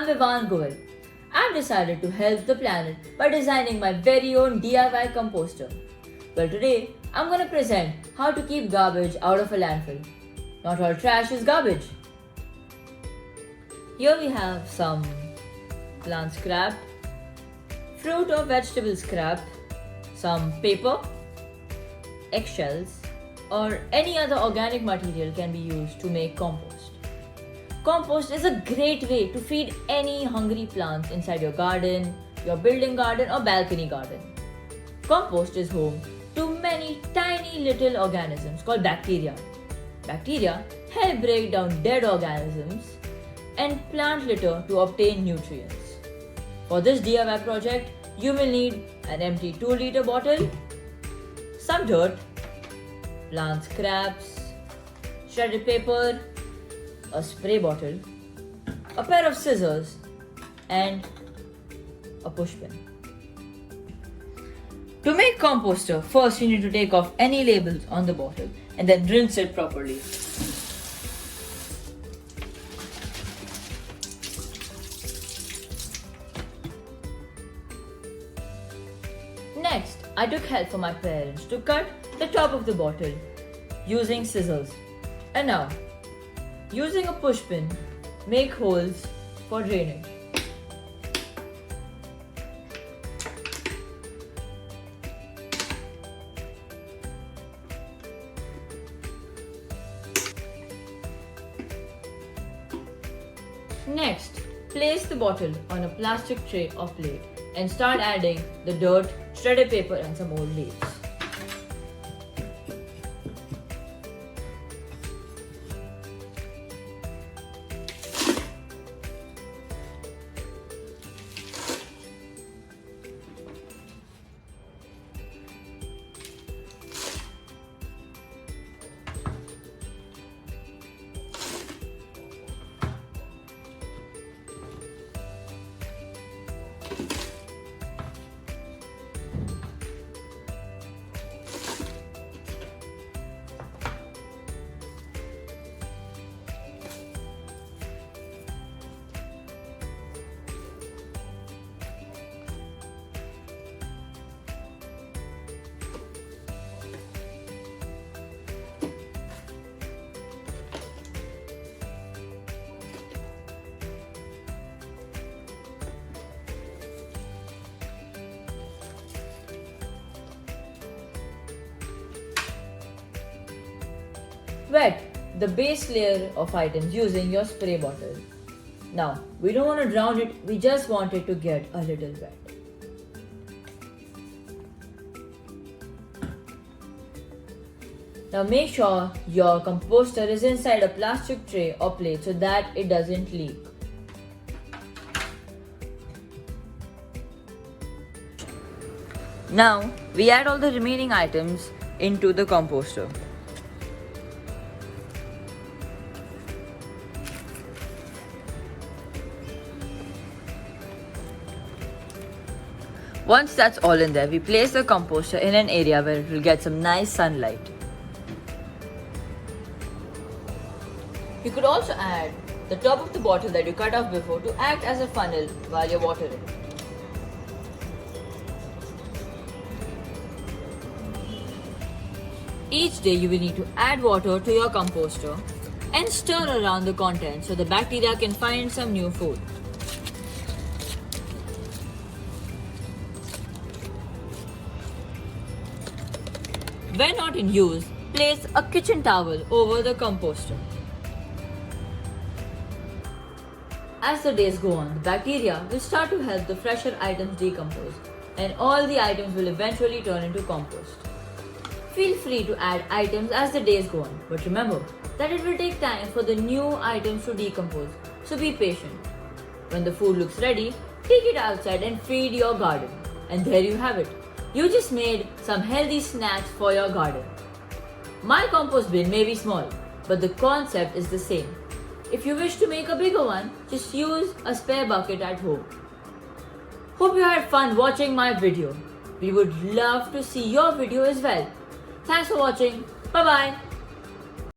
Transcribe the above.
Vivaan Goel. I've decided to help the planet by designing my very own DIY composter. Well, today I'm going to present how to keep garbage out of a landfill. Not all trash is garbage. Here we have some plant scrap, fruit or vegetable scrap, some paper, eggshells, or any other organic material can be used to make compost. Compost is a great way to feed any hungry plants inside your garden, your building garden or balcony garden. Compost is home to many tiny little organisms called bacteria. Bacteria help break down dead organisms and plant litter to obtain nutrients. For this DIY project, you will need an empty 2-liter bottle, some dirt, plant scraps, shredded paper, a spray bottle, a pair of scissors, and a pushpin. To make composter, first you need to take off any labels on the bottle and then rinse it properly. Next, I took help from my parents to cut the top of the bottle using scissors. And now, using a pushpin, make holes for drainage. Next, place the bottle on a plastic tray or plate and start adding the dirt, shredded paper and some old leaves. Wet the base layer of items using your spray bottle. Now, we don't want to drown it, we just want it to get a little wet. Now make sure your composter is inside a plastic tray or plate so that it doesn't leak. Now, we add all the remaining items into the composter. Once that's all in there, we place the composter in an area where it will get some nice sunlight. You could also add the top of the bottle that you cut off before to act as a funnel while you're watering. Each day you will need to add water to your composter and stir around the contents so the bacteria can find some new food. When not in use, place a kitchen towel over the composter. As the days go on, the bacteria will start to help the fresher items decompose, and all the items will eventually turn into compost. Feel free to add items as the days go on, but remember that it will take time for the new items to decompose, so be patient. When the food looks ready, take it outside and feed your garden. And there you have it. You just made some healthy snacks for your garden. My compost bin may be small, but the concept is the same. If you wish to make a bigger one, just use a spare bucket at home. Hope you had fun watching my video. We would love to see your video as well. Thanks for watching. Bye bye.